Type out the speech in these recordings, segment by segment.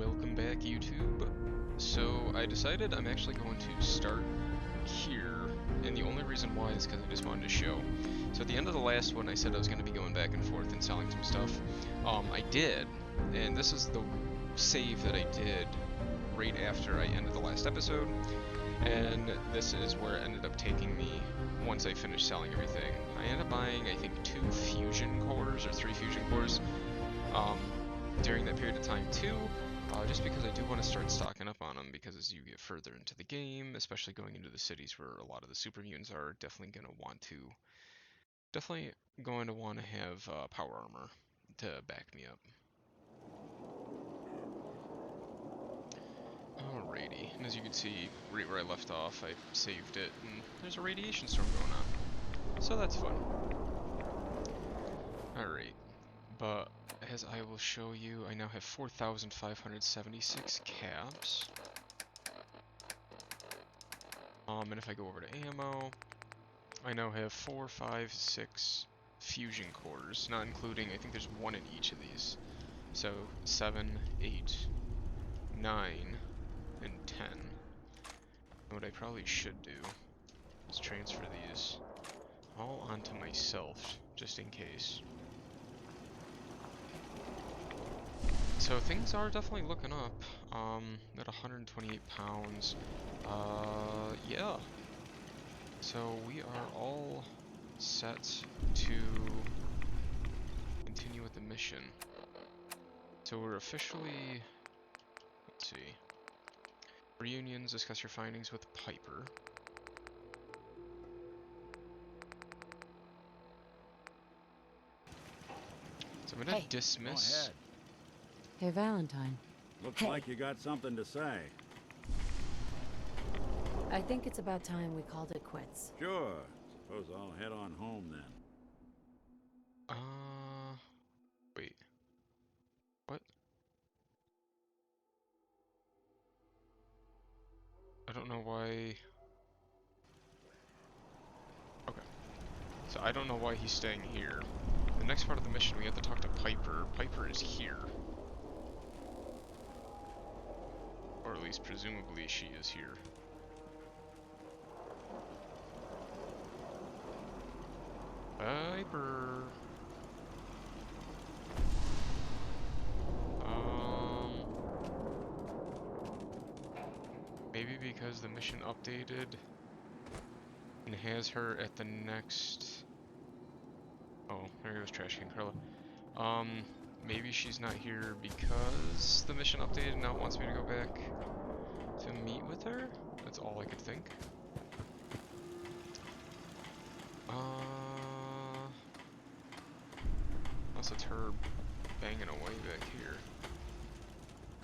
Welcome back, YouTube. So I decided I'm actually going to start here, and the only reason why is because I just wanted to show. So at the end of the last one, I said I was going to be going back and forth and selling some stuff. I did, and this is the save that I did right after I ended the last episode, and this is where it ended up taking me once I finished selling everything. I ended up buying, I think, 2 fusion cores, or 3 fusion cores, during that period of time too. Just because I do want to start stocking up on them, because as you get further into the game, especially going into the cities where a lot of the super mutants are, definitely going to want to have power armor to back me up. Alrighty, and as you can see, right where I left off, I saved it, and there's a radiation storm going on, so that's fun. Alright, but as I will show you, I now have 4,576 caps. And if I go over to ammo, I now have 4, 5, 6 fusion cores, not including, I think there's 1 in each of these. So 7, 8, 9, and 10. And what I probably should do is transfer these all onto myself, just in case. So things are definitely looking up. At 128 pounds. Yeah. So we are all set to continue with the mission. So we're officially, let's see, reunions, discuss your findings with Piper. So I'm gonna dismiss. Go ahead. Hey, Valentine. Looks like you got something to say. I think it's about time we called it quits. Sure. Suppose I'll head on home then. Wait. What? I don't know why. Okay. So I don't know why he's staying here. The next part of the mission, we have to talk to Piper. Piper is here. Or at least presumably she is here. Piper. Maybe because the mission updated and has her at the next. Oh, there goes Trash Can Carla. Maybe she's not here because the mission updated and now it wants me to go back to meet with her? That's all I could think. Unless it's her banging away back here.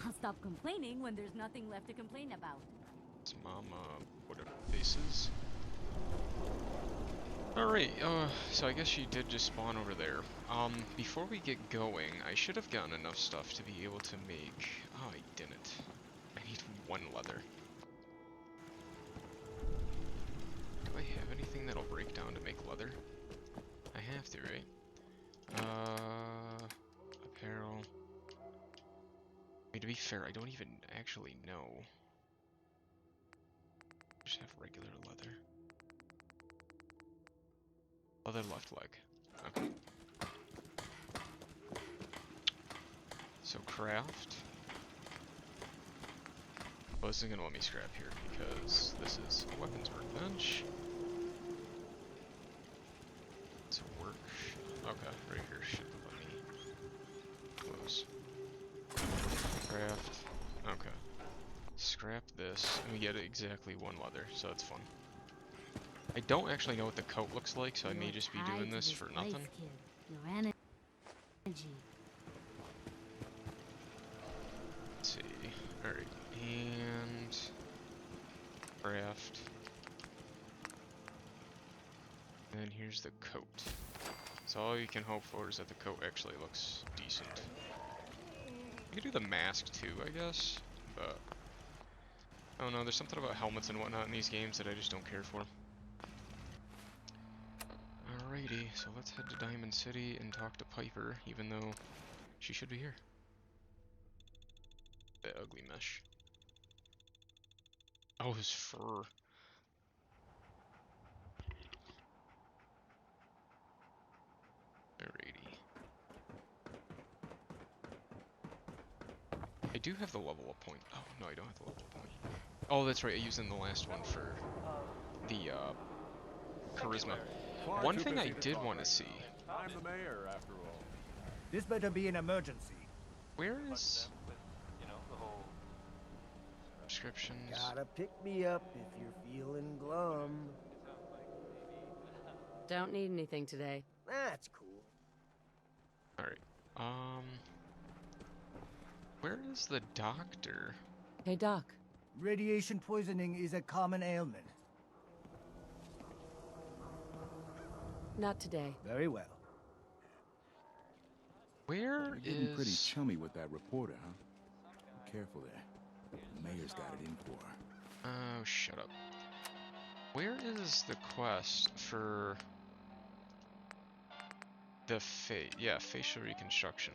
I'll stop complaining when there's nothing left to complain about. It's Mama, whatever faces. Alright, so I guess she did just spawn over there. Before we get going, I should have gotten enough stuff to be able to make... Oh, I didn't. I need 1 leather. Do I have anything that'll break down to make leather? I have to, right? Apparel. I mean, to be fair, I don't even actually know. Just have regular leather. Other left leg. Okay. So craft. Well, this isn't gonna let me scrap here because this is a weapons workbench. It's a work. Okay, right here should let me close. Craft. Okay. Scrap this, and we get exactly 1 leather, so that's fun. I don't actually know what the coat looks like, so I may just be doing this for nothing. Your energy. Let's see. Alright, and craft. And then here's the coat. So all you can hope for is that the coat actually looks decent. You could do the mask too, I guess, but I don't know, there's something about helmets and whatnot in these games that I just don't care for. Alrighty, so let's head to Diamond City and talk to Piper, even though she should be here. That ugly mesh. Oh, his fur. Alrighty. I do have the level up point. Oh, no, I don't have the level up point. Oh, that's right, I used it in the last one for the, charisma. One thing I did want to see. I'm the mayor, after all. This better be an emergency. Where is descriptions? Gotta pick me up if you're feeling glum. Don't need anything today. That's cool. Alright. Where is the doctor? Hey, Doc. Radiation poisoning is a common ailment. Not today. Very well. Where You're getting pretty is... chummy with that reporter, huh? Be careful there. The mayor's got it in for her. Oh, shut up. Where is the quest for the facial reconstruction?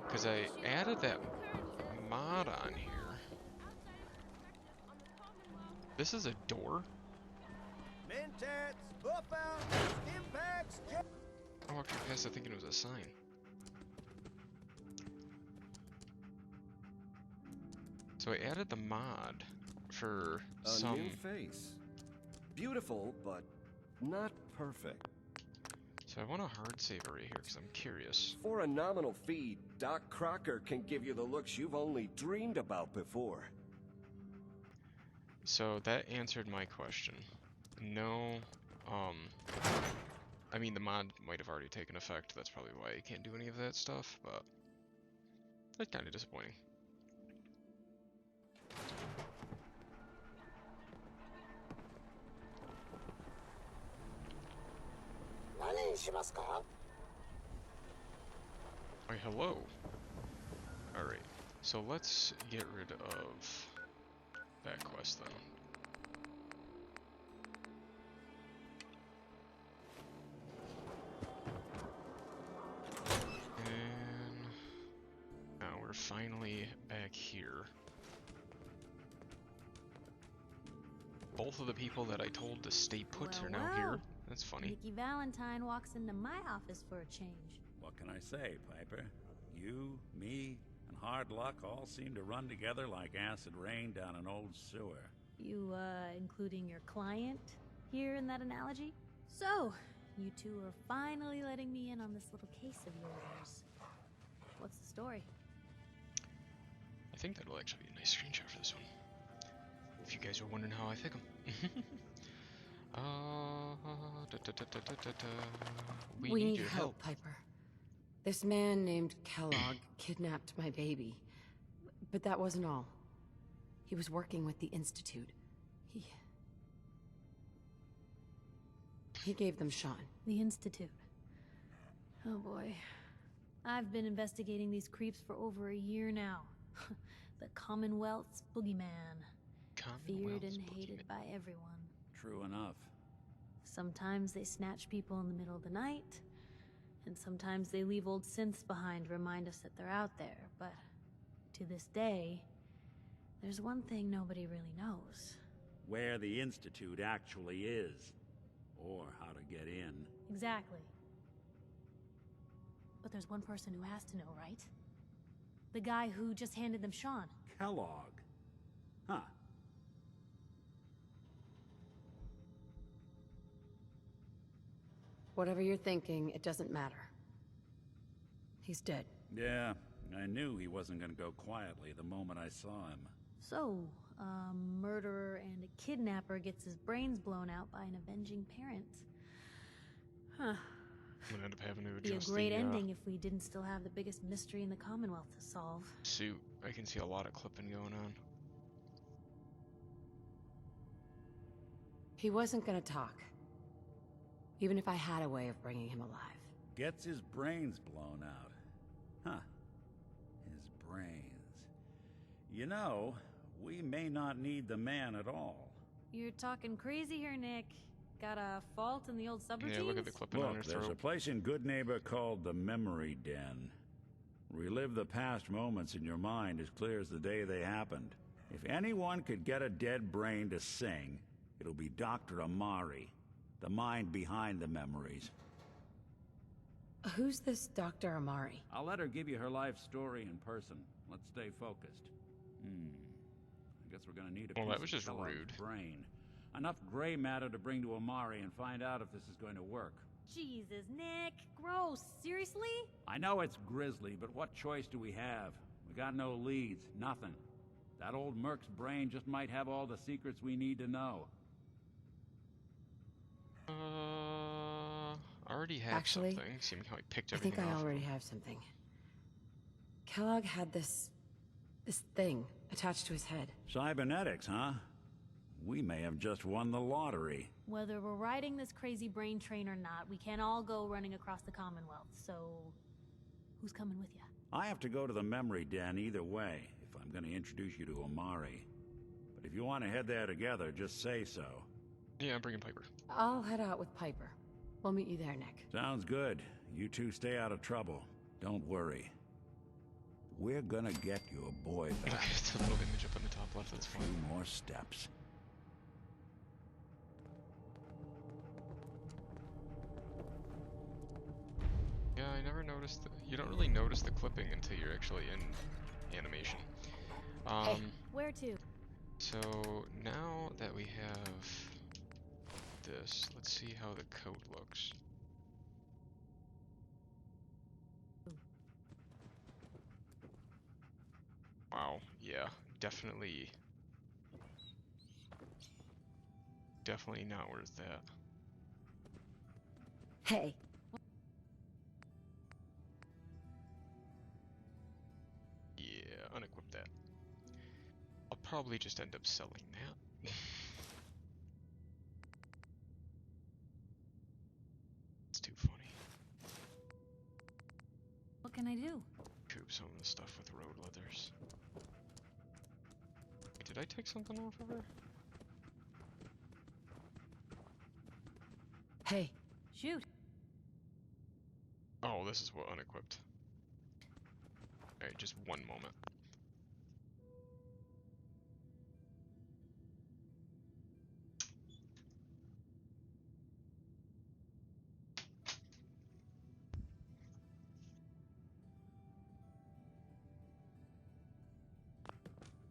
Because I added that mod on here. This is a door? Mentats, buff out, impacts. I walked right past it thinking it was a sign. So I added the mod for some... new face. Beautiful, but not perfect. So I want a hard saver right here because I'm curious. For a nominal fee, Doc Crocker can give you the looks you've only dreamed about before. So that answered my question. No, I mean the mod might have already taken effect, that's probably why I can't do any of that stuff, but that's kind of disappointing. Why, hello. Alright, so let's get rid of that quest then. And now we're finally back here. Both of the people that I told to stay put are now here. That's funny. Nikki Valentine walks into my office for a change. What can I say, Piper? You, me, and hard luck all seem to run together like acid rain down an old sewer. You, including your client here in that analogy? So, you two are finally letting me in on this little case of yours. What's the story? I think that'll actually be a nice screenshot for this one. If you guys were wondering how I pick them. We need help, Piper. This man named Kellogg kidnapped my baby. But that wasn't all. He was working with the Institute. He gave them Sean. The Institute. Oh boy. I've been investigating these creeps for over a year now. The Commonwealth's boogeyman. Feared and hated by everyone. True enough. Sometimes they snatch people in the middle of the night, and sometimes they leave old synths behind to remind us that they're out there, but to this day, there's one thing nobody really knows. Where the Institute actually is. Or how to get in. Exactly. But there's one person who has to know, right? The guy who just handed them Sean. Kellogg. Huh. Whatever you're thinking, it doesn't matter. He's dead. Yeah, I knew he wasn't gonna go quietly the moment I saw him. So, a murderer and a kidnapper gets his brains blown out by an avenging parent. Huh. I'm gonna end up having to Be a adjust great the ending if we didn't still have the biggest mystery in the Commonwealth to solve. suit. I can see a lot of clipping going on. He wasn't gonna talk. Even if I had a way of bringing him alive. Gets his brains blown out. Huh. His brains. You know, we may not need the man at all. You're talking crazy here, Nick. Got a fault in the old subroutines? Yeah, look at the clipping on her Look, there's a throat. place in Good Neighbor called the Memory Den. relive the past moments in your mind as clear as the day they happened. If anyone could get a dead brain to sing, it'll be Dr. Amari, the mind behind the memories. Who's this Dr. Amari? I'll let her give you her life story in person. Let's stay focused. I guess we're gonna need a Well, piece that was of just Kellogg's rude. brain. Enough gray matter to bring to Amari and find out if this is going to work. Jesus, Nick. Gross. Seriously? I know it's grisly, but what choice do we have? We got no leads, nothing. That old Merc's brain just might have all the secrets we need to know. I already have Actually, something, seeing how I picked I everything think I off of already him. have something. Kellogg had this thing attached to his head. Cybernetics, huh? We may have just won the lottery. Whether we're riding this crazy brain train or not, we can't all go running across the Commonwealth, so... who's coming with you? I have to go to the memory den either way, if I'm going to introduce you to Amari. But if you want to head there together, just say so. Yeah, I'm bringing Piper. I'll head out with Piper. We'll meet you there, Nick. Sounds good. You two stay out of trouble. Don't worry. We're gonna get your boy back. Okay, it's a little image up on the top left, that's A fine. few more steps. Yeah, I never noticed. You don't really notice the clipping until you're actually in animation. Hey, where to? So now that we have this, let's see how the code looks. Wow, yeah, definitely not worth that. Hey. Yeah, unequip that. I'll probably just end up selling that. It's too funny. What can I do? Coop some of the stuff with road leathers. Wait, did I take something off of her? Hey. Shoot. Oh, this is what unequipped. Alright, just one moment.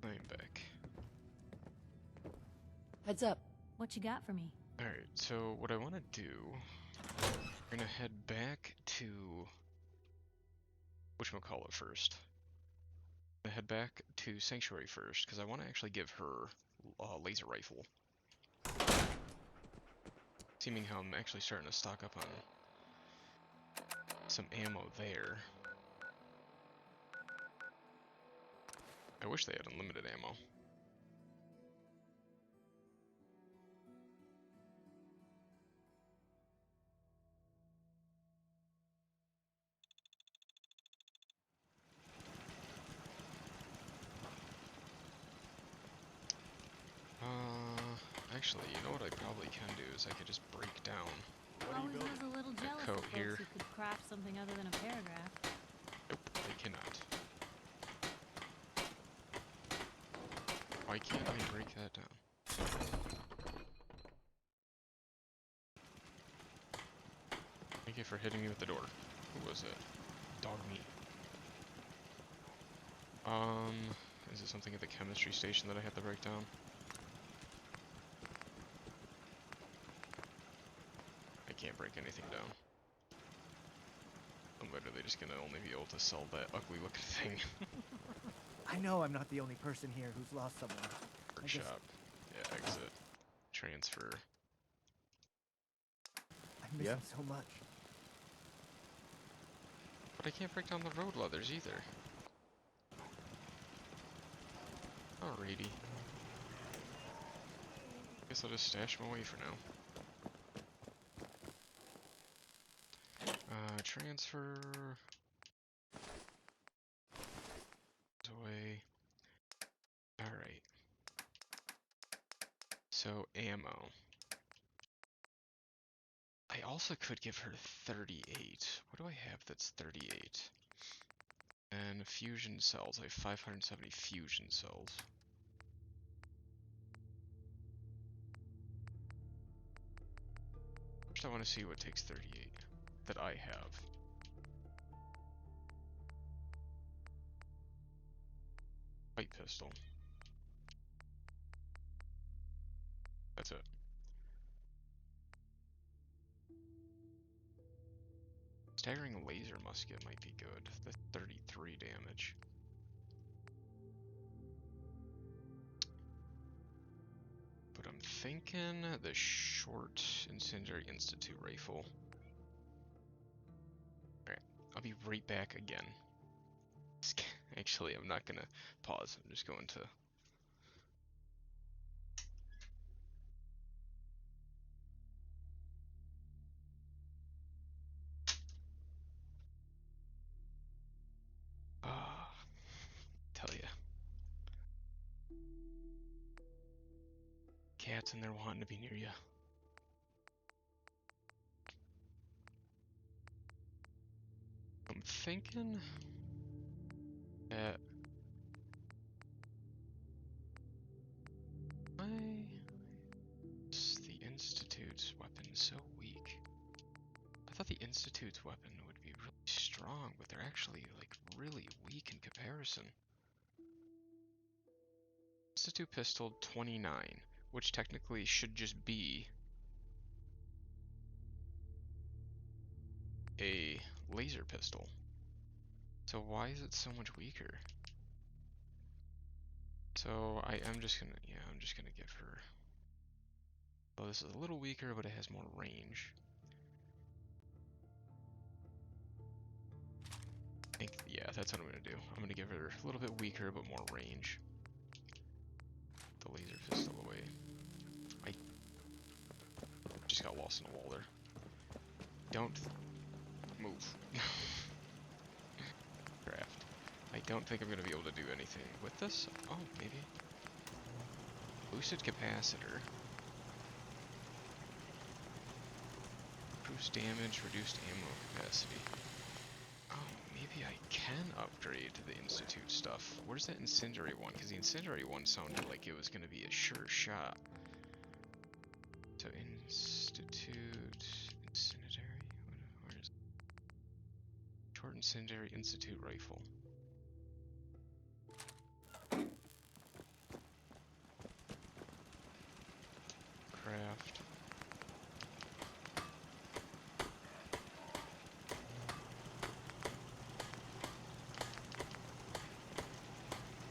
I am back. Heads up. What you got for me? Alright, so what I want to do, we're gonna head back to whatchamacallit first. I'm gonna head back to Sanctuary first, because I want to actually give her a laser rifle. Seeming how I'm actually starting to stock up on some ammo there. I wish they had unlimited ammo. Actually, you know what I probably can do is I could just break down. Always was a little jealous coat of folks here. who could craft something other than a paragraph. Nope, I cannot. Why can't I break that down? Thank you for hitting me with the door. Who was it? Dog meat. Is it something at the chemistry station that I have to break down? I can't break anything down. I'm literally just gonna only be able to sell that ugly looking thing. I know I'm not the only person here who's lost someone. Workshop. Yeah, exit. Transfer. I miss him so much. But I can't break down the road leathers either. Alrighty. Guess I'll just stash them away for now. Transfer away. Alright. So, ammo. I also could give her 38. What do I have that's 38? And of fusion cells. I have 570 fusion cells. First I want to see what takes 38 that I have. Light pistol. That's it. Staggering laser musket might be good. That's 33 damage. But I'm thinking the short incendiary institute rifle. Alright, I'll be right back again. Actually, I'm not gonna pause. I'm just going to... tell ya. Cats in there wanting to be near ya. I'm thinking that why is the Institute's weapon so weak? I thought the Institute's weapon would be really strong, but they're actually like really weak in comparison. Institute pistol 29, which technically should just be a laser pistol. So why is it so much weaker? So I'm just gonna give her. Oh, this is a little weaker, but it has more range. I think, yeah, that's what I'm gonna do. I'm gonna give her a little bit weaker, but more range. The laser pistol away. I just got lost in a wall there. Don't move. Craft. I don't think I'm gonna be able to do anything with this. Oh, maybe. Boosted capacitor. Boost damage, reduced ammo capacity. Oh, maybe I can upgrade to the Institute stuff. Where's that incendiary one? Because the incendiary one sounded like it was going to be a sure shot. So Institute... Incendiary? Where is it? Short incendiary Institute rifle. Craft.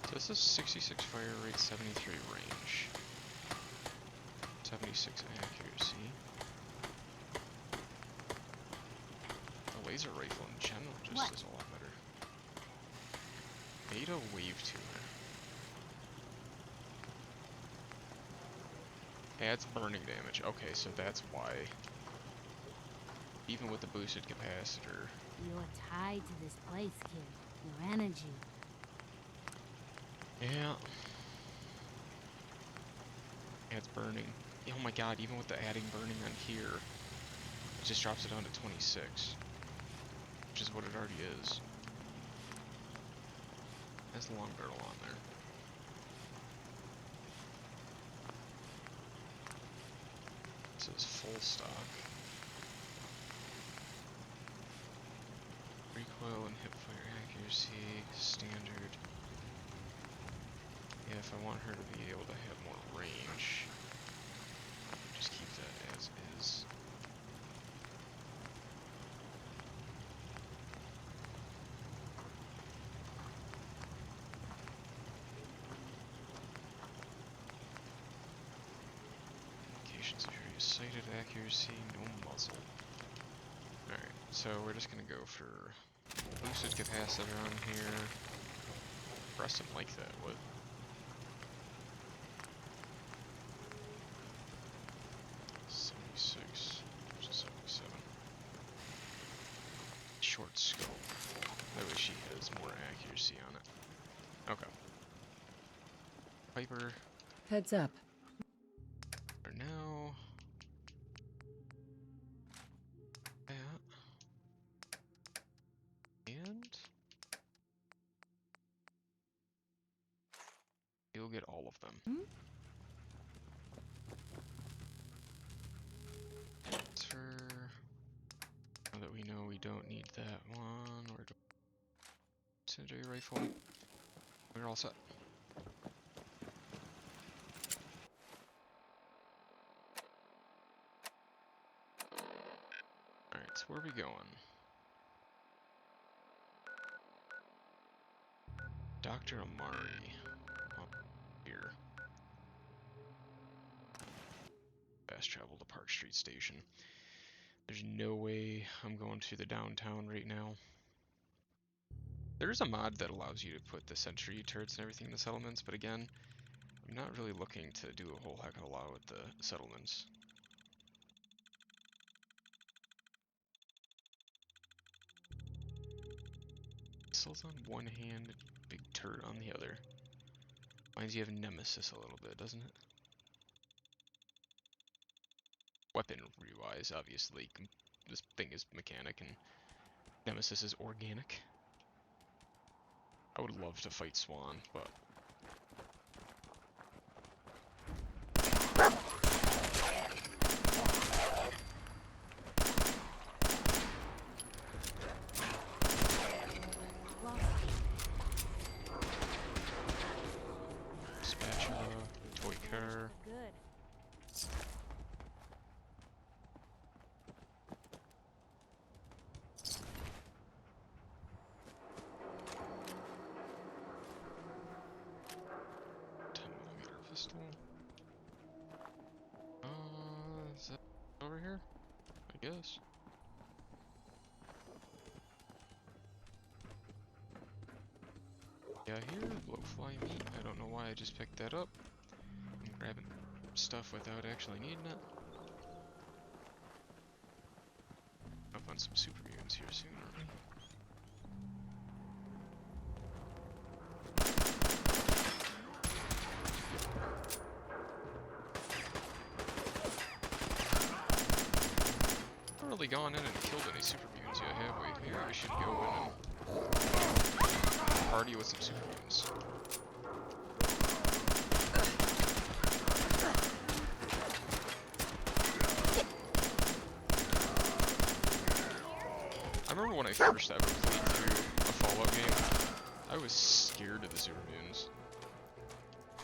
So this is 66 fire rate, 73 range. 76 accuracy. The laser rifle in general just is a lot better. Beta wave tuner. Adds burning damage. Okay, so that's why. Even with the boosted capacitor. You're tied to this place, kid. Your energy. Yeah. Adds burning. Oh my god, even with the adding burning on here, it just drops it down to 26. Which is what it already is. Has the long barrel on there. So it's full stock. Recoil and hipfire accuracy, standard. Yeah, if I want her to be able to have more range, just keep that as is. Indications of your sighted accuracy, no muzzle. Alright, so we're just gonna go for boosted capacitor on here. Rest him like that, what? Short scope. That way she has more accuracy on it. Okay. Piper. Heads up. For now. That. And. get all of them. Hmm? Transfer. Now that we know we don't need that one, or incendiary rifle, we're all set. Alright, so where are we going? Dr. Amari. Oh, here. Fast travel to Park Street Station. There's no way I'm going to the downtown right now. There is a mod that allows you to put the sentry turrets and everything in the settlements, but again, I'm not really looking to do a whole heck of a lot with the settlements. Missiles on one hand, big turret on the other. Reminds you of Nemesis a little bit, doesn't it? Weaponry-wise, obviously, this thing is mechanic and Nemesis is organic. I would love to fight Swan, but... Spatula, toy car... Good. Pistol. Is that over here? I guess. Yeah, here, blowfly meat. I don't know why I just picked that up. I'm grabbing stuff without actually needing it. Up on some super mutants here soon, aren't we? Really gone in and killed any super mutants yet, have we? Maybe we should go in and party with some super mutants. I remember when I first ever played through a Fallout game, I was scared of the super mutants.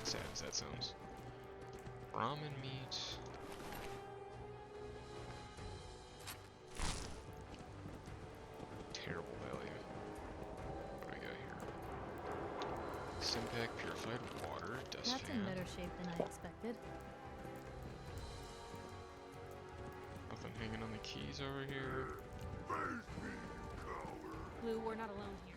Sad as that sounds. Ramen meat. Terrible value. What do I got here? Simpack, purified water, dust That's fan. in better shape than I expected. Nothing hanging on the keys over here. Blue, we're not alone here.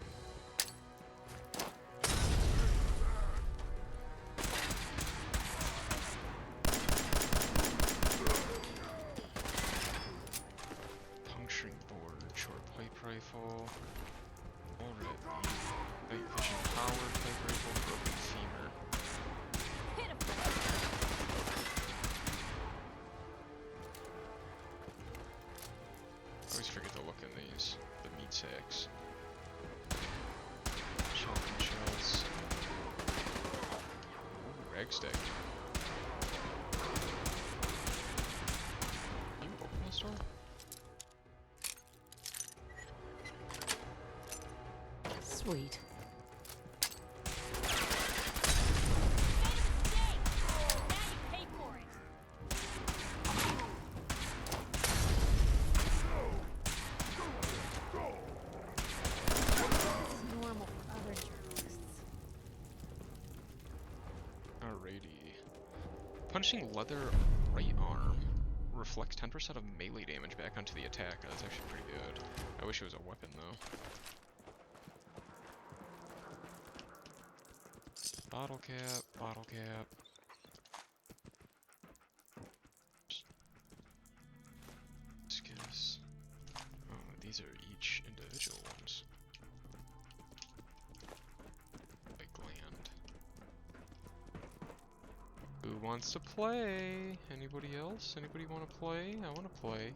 Puncturing board, short pipe rifle. Alright. Night vision powered pipe rifle, broken femur. Hit him! I always forget to look in these, the meat sacks. Shotgun shells. Ooh, ragstack. Can you open this door? Sweet. Normal for other journalists. Alrighty. Punching leather right arm reflects 10% of melee damage back onto the attack. That's actually pretty good. I wish it was a weapon though. Bottle cap, bottle cap. Skills. Oh, these are each individual ones. Like gland. Who wants to play? Anybody else? Anybody want to play? I want to play.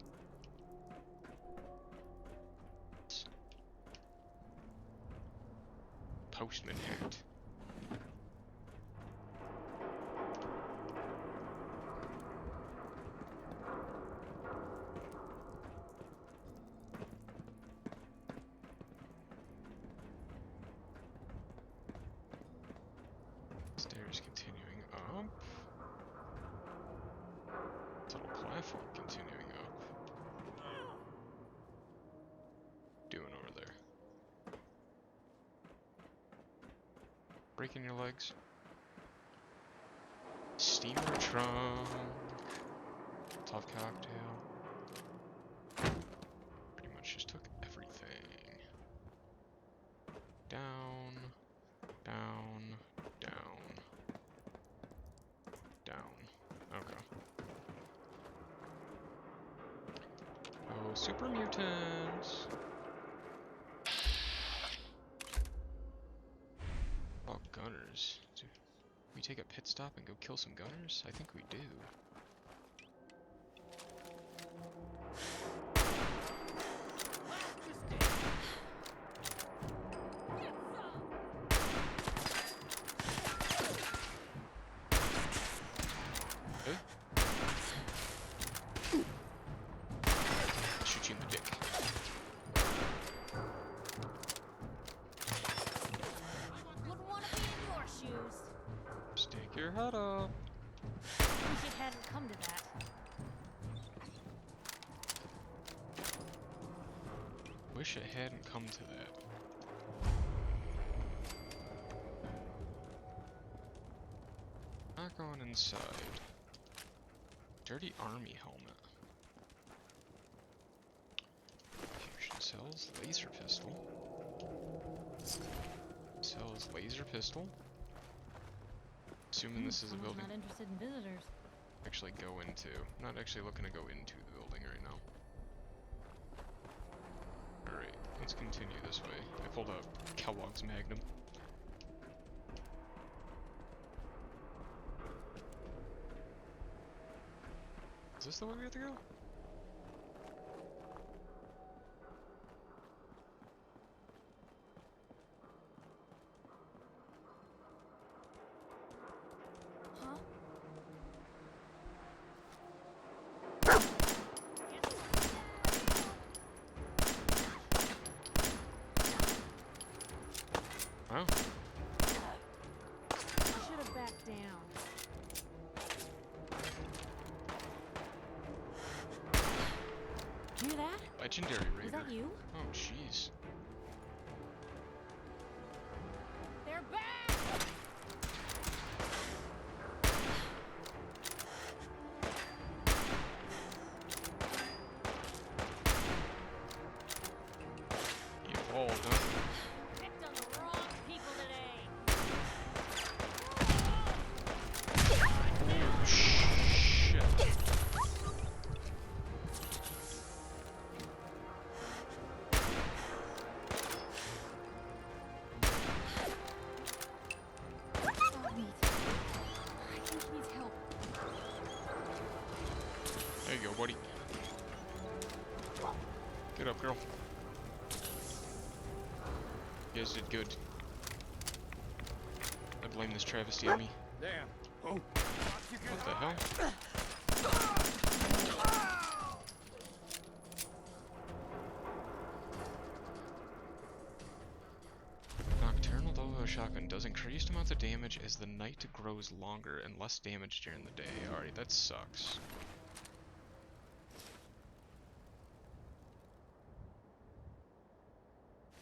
Postman hat. definitely continuing up. Doing over there? Breaking your legs? Steamer trunk. Tough cocktail. Pretty much just took everything. Down, down, down, down. Okay. Oh, super mutants! Oh, gunners. Do we take a pit stop and go kill some gunners? I think we do. Shoot you in the dick. Wouldn't want to be in your shoes. Stick your head up. Wish it hadn't come to that. Wish it hadn't come to that. Not going inside. Dirty army helmet. Fusion cells, laser pistol. Cells, laser pistol. Assuming this is a Someone's building. not interested in visitors. Actually go into. Not actually looking to go into the building right now. Alright, let's continue this way. I pulled out Kellogg's Magnum. Is this the way we have to go? Huh? Wow. I should have backed down. Hear that? Legendary Raider. Was that you? Oh, jeez. They're back! You all done. Picked on the wrong people today. Oh, shit. Stop me. I think he needs help. There you go, buddy. Get up, girl. You guys did good. I blame this travesty on me. Damn. Oh. What the hell? Nocturnal double shotgun does increased amounts of damage as the night grows longer and less damage during the day. Alright, that sucks.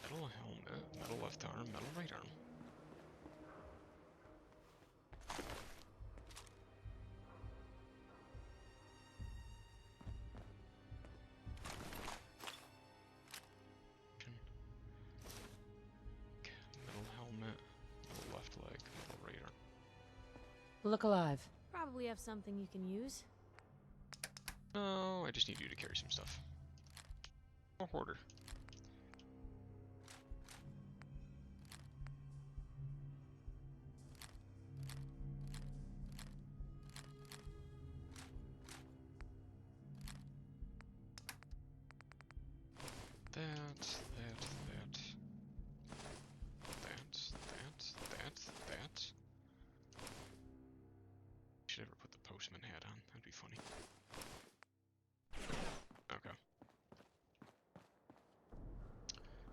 Metal helmet, metal left arm, metal right arm. Metal helmet, metal left leg, metal right arm. Look alive. Probably have something you can use. No, I just need you to carry some stuff. A hoarder. That. Should ever put the postman hat on. That'd be funny. Okay.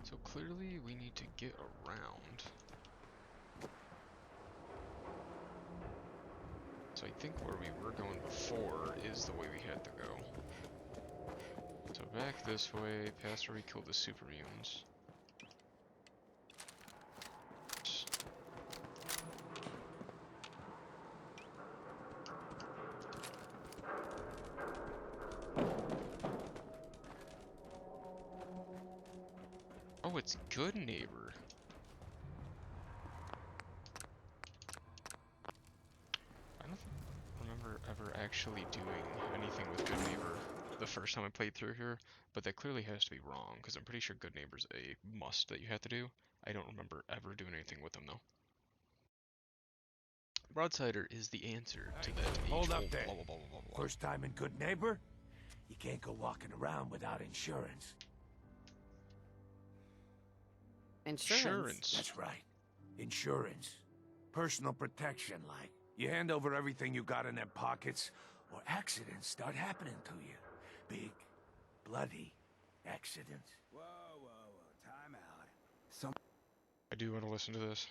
So clearly we need to get around. So I think where we were going before is the way we had to go. So back this way, past where we killed the super mutants. Oh, it's Good Neighbor. I don't remember ever actually doing anything with Good Neighbor the first time I played through here, but that clearly has to be wrong, because I'm pretty sure Good Neighbor's a must that you have to do. I don't remember ever doing anything with them, though. Broadsider is the answer to that Hold up age-old there. blah blah blah blah blah. First time in Good Neighbor? You can't go walking around without insurance. Insurance? That's right. Insurance. Personal protection, like. You hand over everything you got in them pockets, or accidents start happening to you. Big, bloody accidents. Whoa, whoa, whoa. Time out. I do want to listen to this.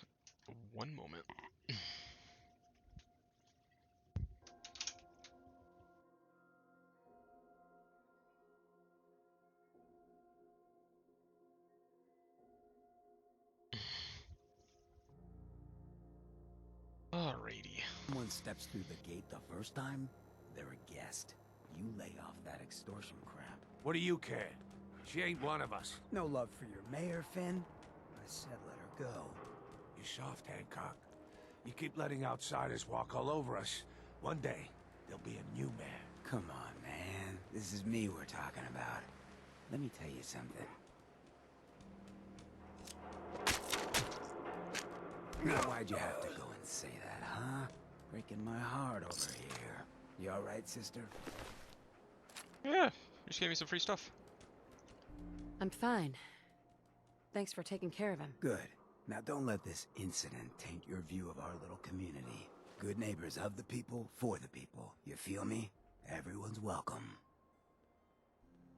One moment. Alrighty. Someone steps through the gate the first time, they're a guest. You lay off that extortion crap. What do you care? She ain't one of us. No love for your mayor, Finn? I said let her go. You soft, Hancock. You keep letting outsiders walk all over us. One day, there'll be a new man. Come on, man. This is me we're talking about. Let me tell you something. Why'd you have to go and say that, huh? Breaking my heart over here. You alright, sister? Yeah, you just gave me some free stuff. I'm fine. Thanks for taking care of him. Good. Now don't let this incident taint your view of our little community. Good neighbors of the people, for the people. You feel me? Everyone's welcome.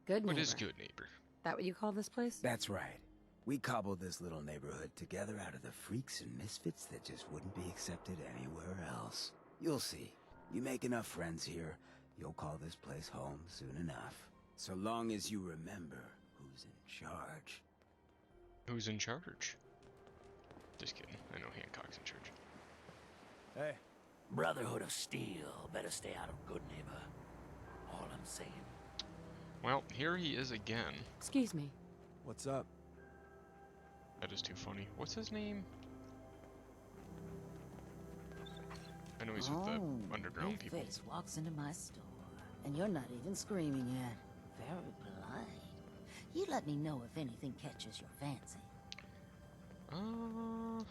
Good neighbor. What is Good Neighbor? That what you call this place? That's right. We cobbled this little neighborhood together out of the freaks and misfits that just wouldn't be accepted anywhere else. You'll see. You make enough friends here, you'll call this place home soon enough. So long as you remember who's in charge. Who's in charge? Just kidding. I know Hancock's in charge. Hey. Brotherhood of Steel. Better stay out of Good Neighbor. All I'm saying. Well, here he is again. Excuse me. What's up? That is too funny. What's his name? I know he's with the underground people. Face walks into my store, and you're not even screaming yet. Very polite. You let me know if anything catches your fancy.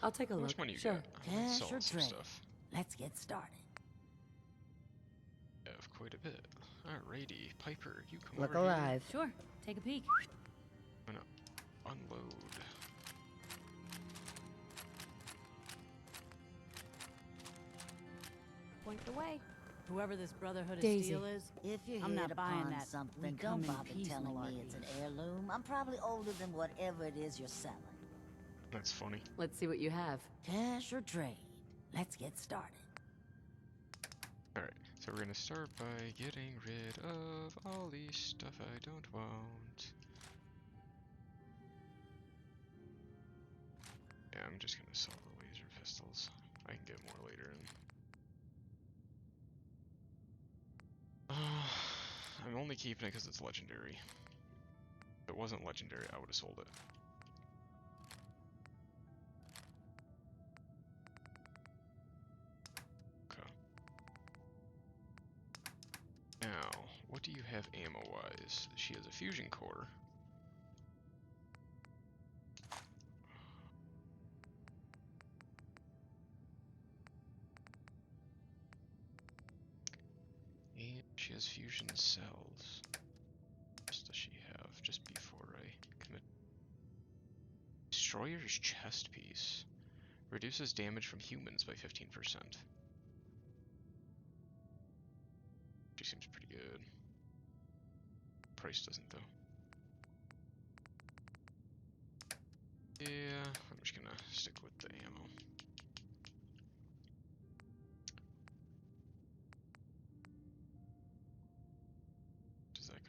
I'll take a How look. much money you Sure. got? I'm gonna Cash sell or some trade? stuff. Let's get started. Yeah, of quite a bit. Alrighty, Piper, you come Look over alive. Sure, take a peek. here. I'm gonna unload. Point the way. Whoever this Brotherhood of Daisy. Steel is, If you're I'm here not to buying pawn that. something, We don't come in bother peace, telling me malarkey. it's an heirloom. I'm probably older than whatever it is you're selling. That's funny. Let's see what you have. Cash or trade? Let's get started. Alright, so we're gonna start by getting rid of all the stuff I don't want. Yeah, I'm just gonna sell the laser pistols. I can get more later in. I'm only keeping it because it's legendary. If it wasn't legendary, I would have sold it. Okay. Now, what do you have ammo-wise? She has a fusion core. And she has fusion cells. What does she have? Just before I commit. Destroyer's chest piece. Reduces damage from humans by 15%. She seems pretty good. Price doesn't though. Yeah, I'm just gonna stick with the ammo.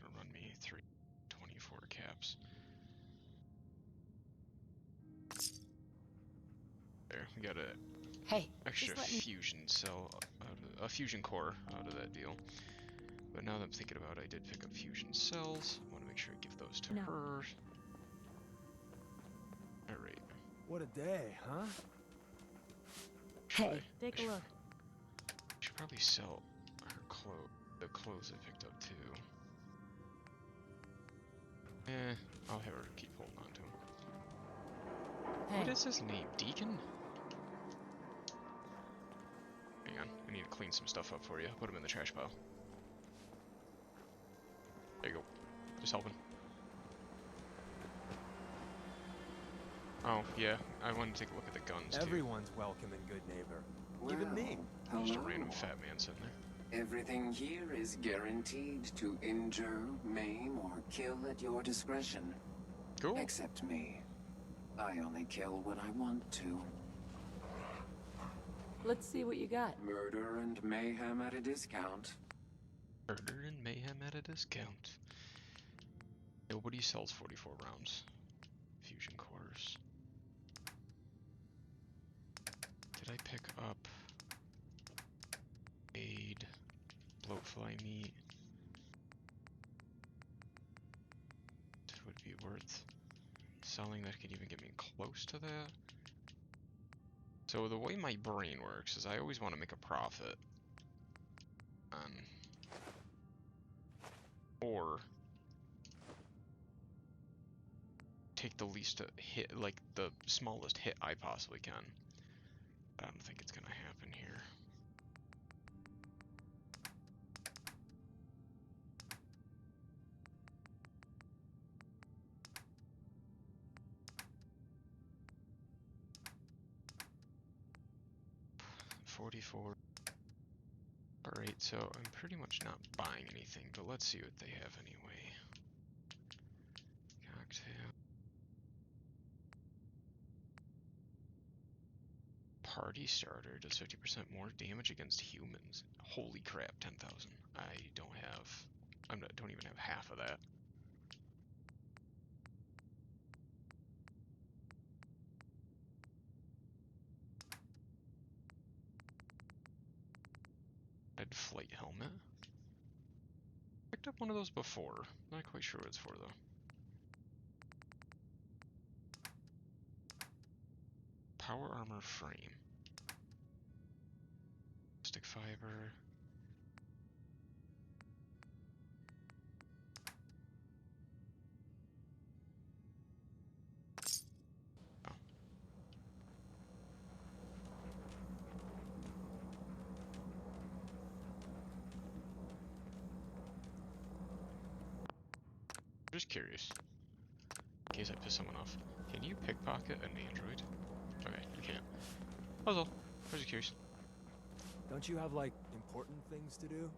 gonna run me 324 caps. There, we got a extra fusion cell, a fusion core out of that deal. But now that I'm thinking about it, I did pick up fusion cells. I want to make sure I give those to her. Alright. What a day, huh? Hey, take a look. I should probably sell her the clothes I picked up too. I'll have her keep holding on to them. Hey. What is his name? Deacon? Hang on, I need to clean some stuff up for you. Put him in the trash pile. There you go. Just helping. Oh, yeah. I wanted to take a look at the guns, too. Everyone's welcome and good neighbor. Even me. Just a random fat man sitting there. Everything here is guaranteed to injure, maim, or kill at your discretion. Cool. Except me. I only kill what I want to. Let's see what you got. Murder and mayhem at a discount. Murder and mayhem at a discount. Nobody sells 44 rounds. Fusion cores. Did I pick up aid, bloatfly meat? Would be worth selling that could even get me close to that. So the way my brain works is I always want to make a profit. Or take the least hit, like the smallest hit I possibly can. I don't think it's gonna happen here. $44. Alright, so I'm pretty much not buying anything, but let's see what they have anyway. Cocktail. Party starter does 50% more damage against humans. Holy crap, 10,000. I don't have... don't even have half of that. Red flight helmet. Picked up one of those before. Not quite sure what it's for though. Power armor frame. Stick fiber. Oh. Just curious. In case I piss someone off. Can you pickpocket an android? Okay, you can't. That was all. I was just curious. Don't you have, like, important things to do?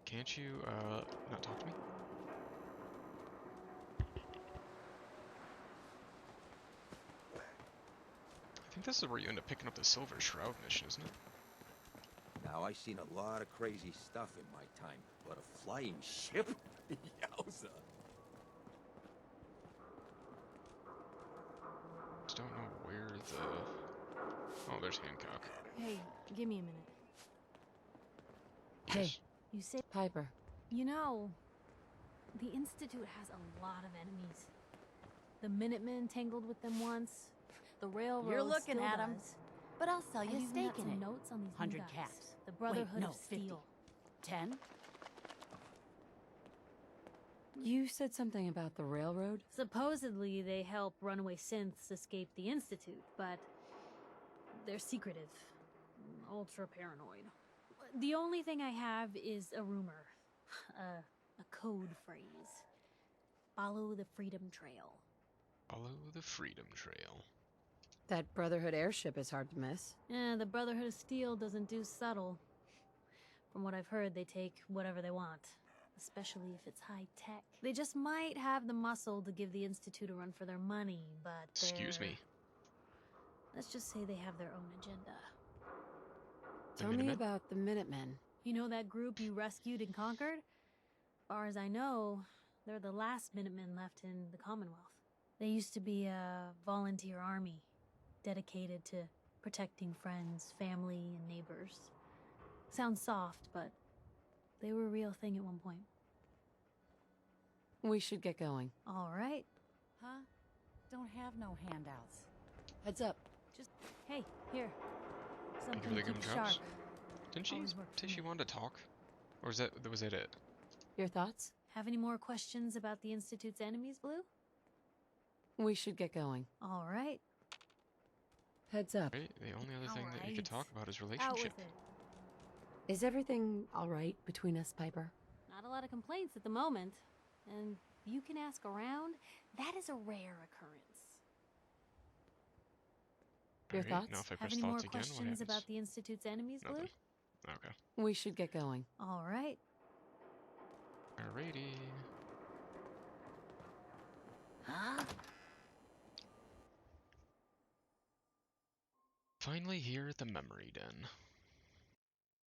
Can't you, not talk to me? I think this is where you end up picking up the Silver Shroud mission, isn't it? Now, I've seen a lot of crazy stuff in my time, but a flying ship? Yowza! Just don't know where the... Oh, there's Hancock. Hey, give me a minute. Hey. Yes. You say... Piper. You know, the Institute has a lot of enemies. The Minutemen tangled with them once. The Railroad You're looking still at them. does. But I'll sell you I've a even stake got in some it. notes on these 100 new guys. caps. The Brotherhood Wait, no, of Steel. 50. 10? You said something about the railroad? Supposedly, they help runaway synths escape the Institute, but they're secretive. Ultra paranoid. The only thing I have is a rumor. A code phrase. Follow the Freedom Trail. Follow the Freedom Trail. That Brotherhood airship is hard to miss. The Brotherhood of Steel doesn't do subtle. From what I've heard, they take whatever they want. Especially if it's high tech. They just might have the muscle to give the Institute a run for their money, but Excuse me. Let's just say they have their own agenda. Tell me about the Minutemen. You know that group you rescued and conquered? far as I know, they're the last Minutemen left in the Commonwealth. They used to be a volunteer army dedicated to protecting friends, family, and neighbors. Sounds soft, but they were a real thing at one point. We should get going. All right. Huh? Don't have no handouts. Heads up. Just, hey, here. Thank you Something for the to keep gum sharp. drops. Didn't she Always worked for say she me. wanted to talk? Or was that it? Your thoughts? Have any more questions about the Institute's enemies, Blue? We should get going. All right. Heads up. Right? The only other thing that you could talk about is Out relationship. with it. Is everything all right between us, Piper? Not a lot of complaints at the moment. And you can ask around. That is a rare occurrence. Your Alright, thoughts? now if I Have press any more thoughts again, what questions happens? about the Institute's enemies, Blue? Nothing. Okay. We should get going. All right. Alrighty. Huh? Finally here at the memory den.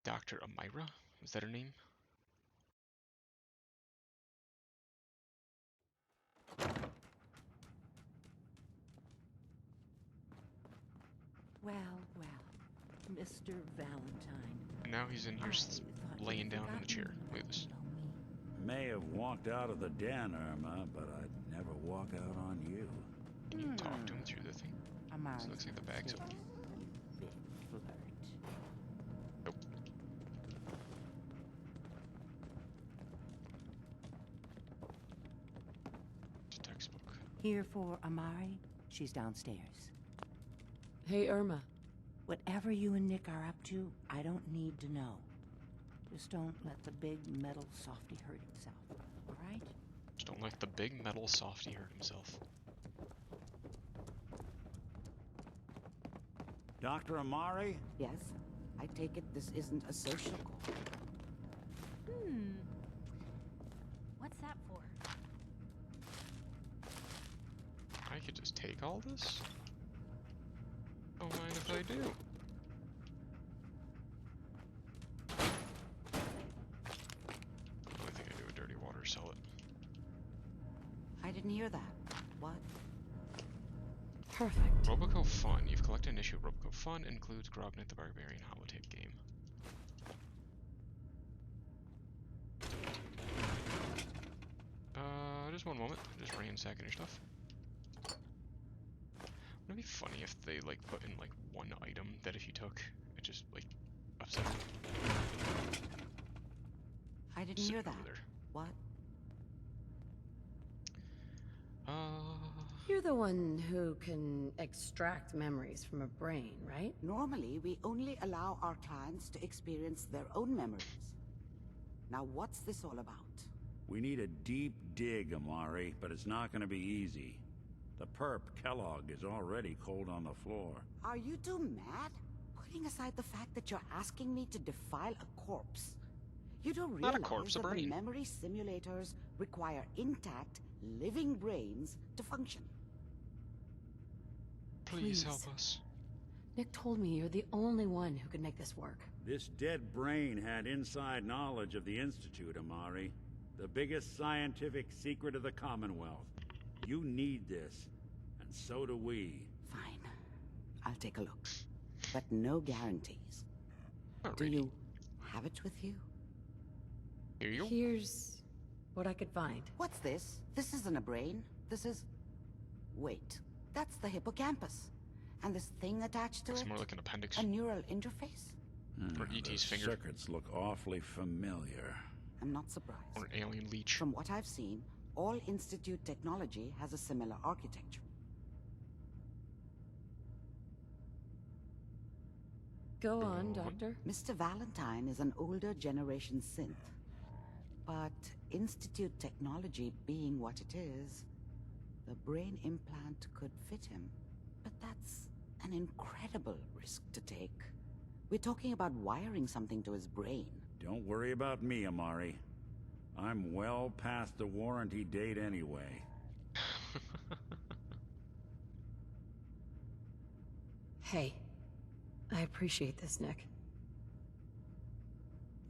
Dr. Amira? Is that her name? Well, Mr. Valentine. And now he's in here laying down in the chair. Look at this. May have walked out of the den, Irma, but I'd never walk out on you. Can you talk to him through the thing? This looks like the bag's open. Nope. It's a textbook. Here for Amari. She's downstairs. Hey, Irma. Whatever you and Nick are up to, I don't need to know. Just don't let the big metal softy hurt himself, all right? Just don't let the big metal softy hurt himself. Dr. Amari? Yes? I take it this isn't a social call. What's that for? I could just take all this? Don't mind if I do. Only thing I do with dirty water, sell it. I didn't hear that. What? Perfect. Roboco Fun. You've collected an issue of Roboco Fun. Includes Grognet the Barbarian holotape game. Just one moment. Just ransacking your stuff. Wouldn't it be funny if they like put in like one item that if you took, it just like upset you? I didn't hear that. There. What? You're the one who can extract memories from a brain, right? Normally, we only allow our clients to experience their own memories. Now, what's this all about? We need a deep dig, Amari, but it's not gonna be easy. The perp, Kellogg, is already cold on the floor. Are you two mad? Putting aside the fact that you're asking me to defile a corpse. You don't realize Not a corpse, a that the brain. memory simulators require intact, living brains to function. Please help us. Nick told me you're the only one who could make this work. This dead brain had inside knowledge of the Institute, Amari. The biggest scientific secret of the Commonwealth. You need this, and so do we. Fine. I'll take a look. But no guarantees. Do you have it with you? Here you go. Here's what I could find. What's this? This isn't a brain. This is... Wait. That's the hippocampus. And this thing attached to Looks it? more like an appendix. A neural interface? Or E.T.'s The finger. circuits look awfully familiar. I'm not surprised. Or an alien leech. From what I've seen, all Institute technology has a similar architecture. Go on, Doctor. Mr. Valentine is an older generation synth. But Institute technology being what it is, the brain implant could fit him. But that's an incredible risk to take. We're talking about wiring something to his brain. Don't worry about me, Amari. I'm well past the warranty date anyway. Hey, I appreciate this, Nick.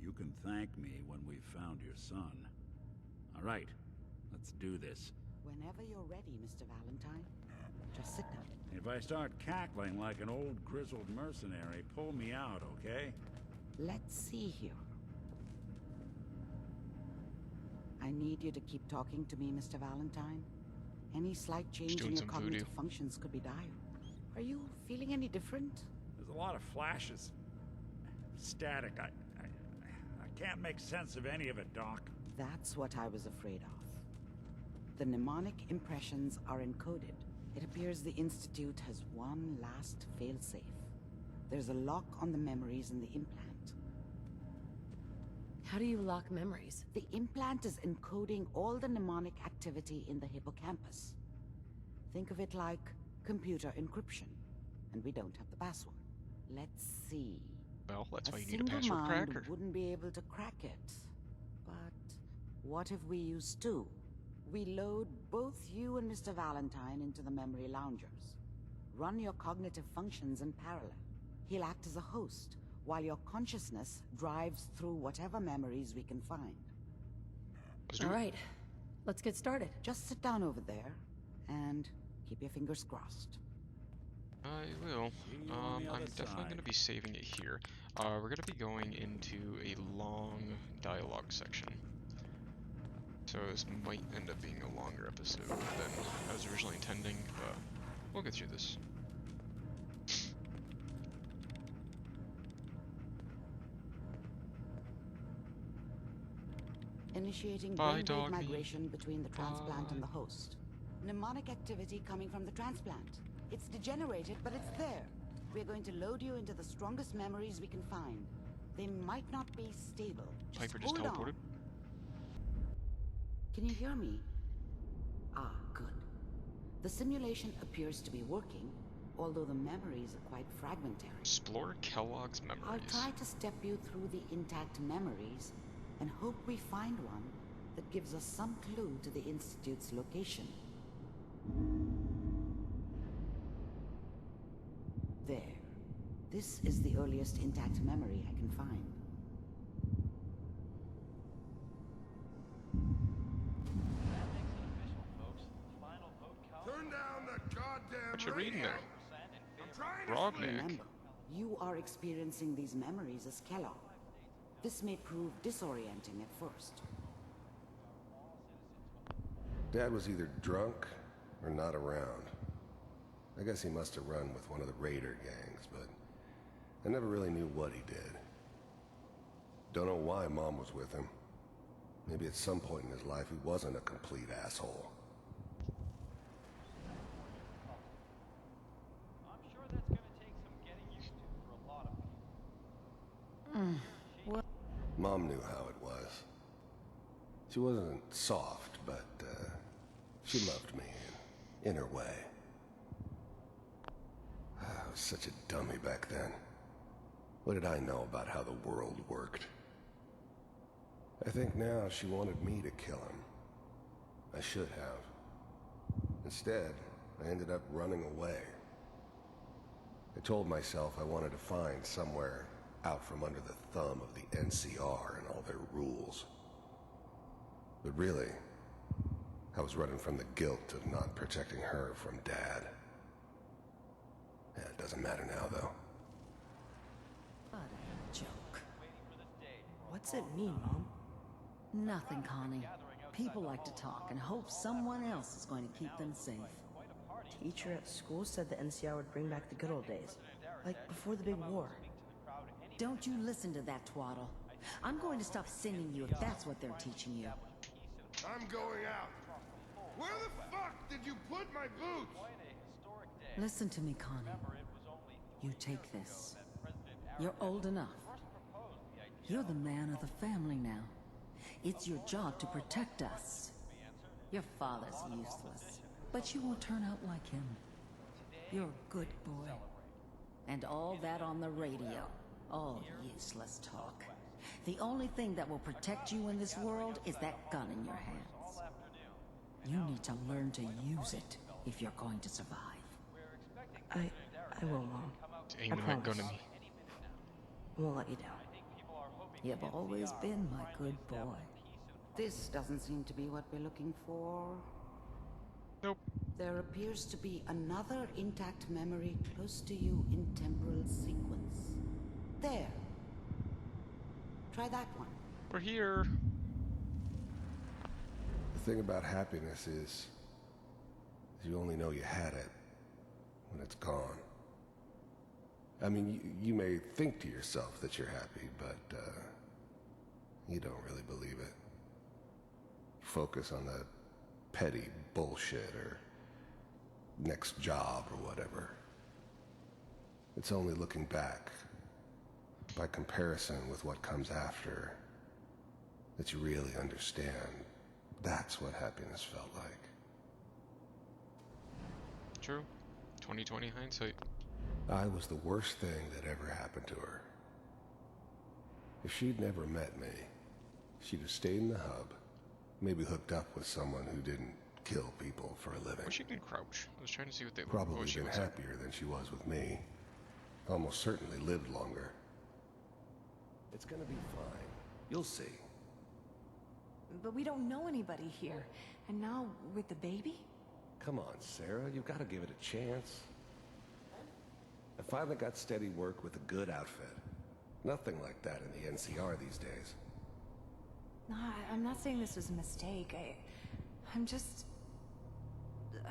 You can thank me when we've found your son. All right, let's do this. Whenever you're ready, Mr. Valentine. Just sit down. If I start cackling like an old grizzled mercenary, pull me out, okay? Let's see here. I need you to keep talking to me, Mr. Valentine. Any slight change in your cognitive functions could be dire. Are you feeling any different? There's a lot of flashes. Static. I can't make sense of any of it, Doc. That's what I was afraid of. The mnemonic impressions are encoded. It appears the Institute has one last failsafe. There's a lock on the memories in the implant. How do you lock memories? The implant is encoding all the mnemonic activity in the hippocampus. Think of it like computer encryption. And we don't have the password. Let's see. Well, that's why you need a single password mind cracker. Wouldn't be able to crack it. But what if we use two? We load both you and Mr. Valentine into the memory loungers. Run your cognitive functions in parallel. He'll act as a host, while your consciousness drives through whatever memories we can find. All right, let's get started. Just sit down over there, and keep your fingers crossed. I will. I'm definitely going to be saving it here. We're going to be going into a long dialogue section. So this might end up being a longer episode than I was originally intending, but we'll get through this. Initiating brainwave migration between the transplant and the host. Mnemonic activity coming from the transplant. It's degenerated, but it's there. We're going to load you into the strongest memories we can find. They might not be stable. Piper just hold teleported. on. Can you hear me? Ah, good. The simulation appears to be working, although the memories are quite fragmentary. Explore Kellogg's memories. I'll try to step you through the intact memories and hope we find one that gives us some clue to the Institute's location. There. This is the earliest intact memory I can find. Turn down the goddamn What you reading there? Remember, you are experiencing these memories as Kellogg. This may prove disorienting at first. Dad was either drunk or not around. I guess he must have run with one of the raider gangs, but I never really knew what he did. Don't know why Mom was with him. Maybe at some point in his life he wasn't a complete asshole. Mom knew how it was. She wasn't soft, but she loved me in her way. I was such a dummy back then. What did I know about how the world worked? I think now she wanted me to kill him. I should have. Instead, I ended up running away. I told myself I wanted to find somewhere out from under the thumb of the NCR and all their rules. But really, I was running from the guilt of not protecting her from Dad. Yeah, it doesn't matter now, though. What a joke. What's it mean, Mom? Nothing, Connie. People like to talk and hope someone else is going to keep them safe. Teacher at school said the NCR would bring back the good old days. Like before the big war. Don't you listen to that twaddle. I'm going to stop singing you if that's what they're teaching you. I'm going out. Where the fuck did you put my boots? Listen to me, Connie. You take this. You're old enough. You're the man of the family now. It's your job to protect us. Your father's useless, but you won't turn out like him. You're a good boy. And all that on the radio. All useless talk. The only thing that will protect you in this world is that gun in your hands. You need to learn to use it if you're going to survive. I will, Mom. Aim that gun at me. I won't let you down. You've always been my good boy. This doesn't seem to be what we're looking for. Nope. There appears to be another intact memory close to you in temporal sequence. There. Try that one. We're here. The thing about happiness is you only know you had it when it's gone. I mean, you may think to yourself that you're happy, but you don't really believe it. You focus on the petty bullshit or next job or whatever. It's only looking back, by comparison with what comes after, that you really understand. That's what happiness felt like. True. 2020 hindsight. I was the worst thing that ever happened to her. If she'd never met me, she'd have stayed in the hub, maybe hooked up with someone who didn't kill people for a living. Well, she can crouch. I was trying to see what they look Probably like. been happier than she was with me. Almost certainly lived longer. It's gonna be fine. You'll see. But we don't know anybody here. And now, with the baby? Come on, Sarah, you've got to give it a chance. I finally got steady work with a good outfit. Nothing like that in the NCR these days. No, I'm not saying this was a mistake. I'm just...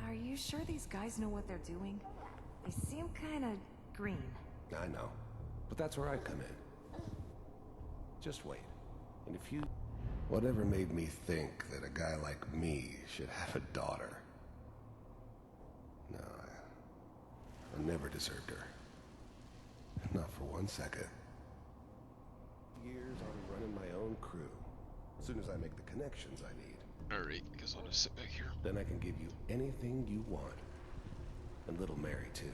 Are you sure these guys know what they're doing? They seem kind of green. I know, but that's where I come in. Just wait. And if you... Whatever made me think that a guy like me should have a daughter? No, I never deserved her. Not for 1 second. Years I'll be running my own crew. As soon as I make the connections I need. Alright, I guess I'll just sit back here. Then I can give you anything you want. And little Mary, too.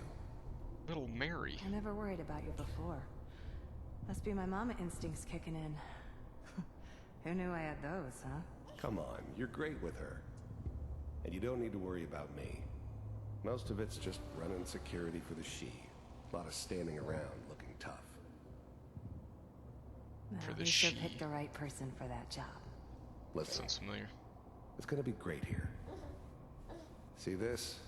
Little Mary? I never worried about you before. Must be my mama instincts kicking in. Who knew I had those, huh? Come on, you're great with her. And you don't need to worry about me. Most of it's just running security for the she. A lot of standing around looking tough. For the we she. should pick the right person for that job. Listen, Sounds familiar. it's gonna be great here. See this?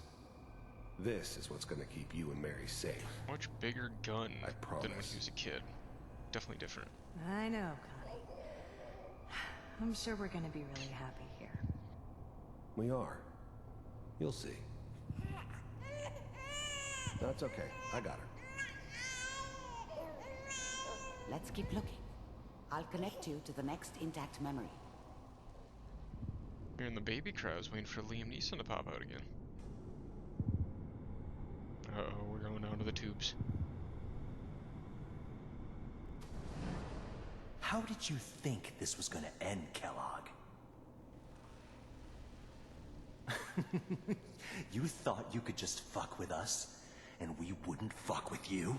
This is what's gonna keep you and Mary safe. Much bigger gun I promise. than when he was a kid. Definitely different. I know, Connie. I'm sure we're gonna be really happy here. We are. You'll see. That's okay. I got her. Let's keep looking. I'll connect you to the next intact memory. Here in the baby crowds waiting for Liam Neeson to pop out again. Uh-oh, we're going down to the tubes. How did you think this was gonna end, Kellogg? You thought you could just fuck with us, and we wouldn't fuck with you?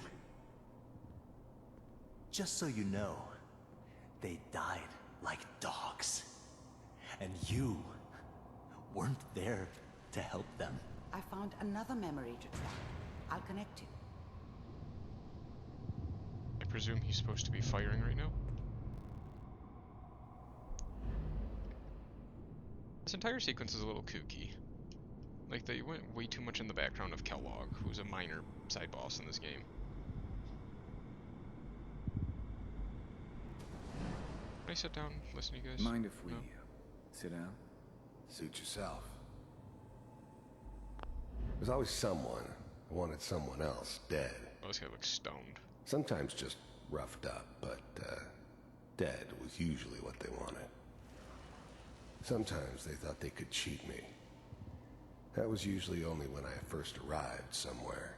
Just so you know, they died like dogs. And you weren't there to help them. I found another memory to track. I'll connect you. I presume he's supposed to be firing right now? This entire sequence is a little kooky. Like, they went way too much in the background of Kellogg, who's a minor side boss in this game. Can I sit down, listen to you guys? Mind if we No? sit down? Suit yourself. There's always someone who wanted someone else dead. Oh, this guy looks stoned. Sometimes just roughed up, but dead was usually what they wanted. Sometimes they thought they could cheat me. That was usually only when I first arrived somewhere.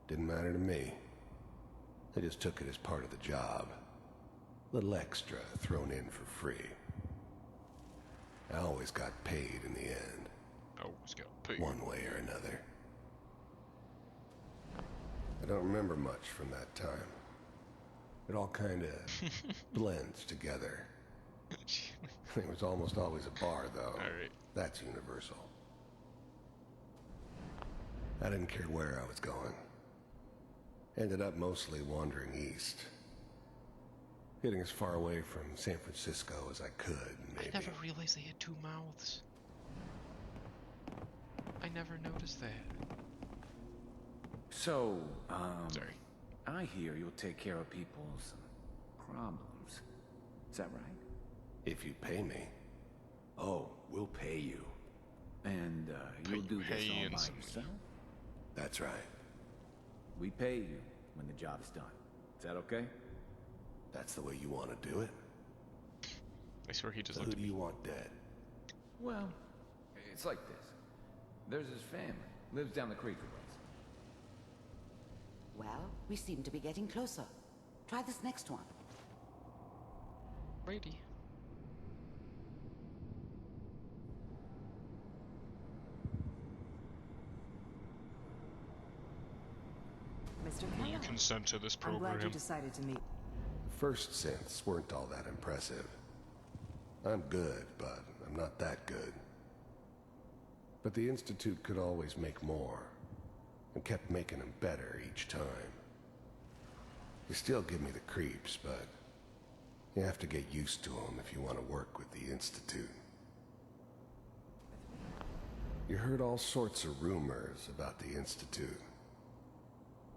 Didn't matter to me. They just took it as part of the job. Little extra thrown in for free. I always got paid in the end. Always got paid. One way or another. I don't remember much from that time. It all kinda blends together. There was almost always a bar, though. Alright. That's universal. I didn't care where I was going. Ended up mostly wandering east. Getting as far away from San Francisco as I could, maybe. I never realized they had two mouths. I never noticed that. So, Sorry. I hear you'll take care of people's problems. Is that right? If you pay me. Oh, we'll pay you. And, you'll do this all by yourself? That's right. We pay you when the job's done. Is that okay? That's the way you want to do it? I swear he just So looked who at do me. you want dead? Well, it's like this. There's his family. Lives down the creek a ways. Well, we seem to be getting closer. Try this next one. Righty. Mr. Will you Kellogg, consent to this I'm glad you program? decided to meet. The first synths weren't all that impressive. I'm good, but I'm not that good. But the Institute could always make more, and kept making them better each time. They still give me the creeps, but you have to get used to them if you want to work with the Institute. You heard all sorts of rumors about the Institute,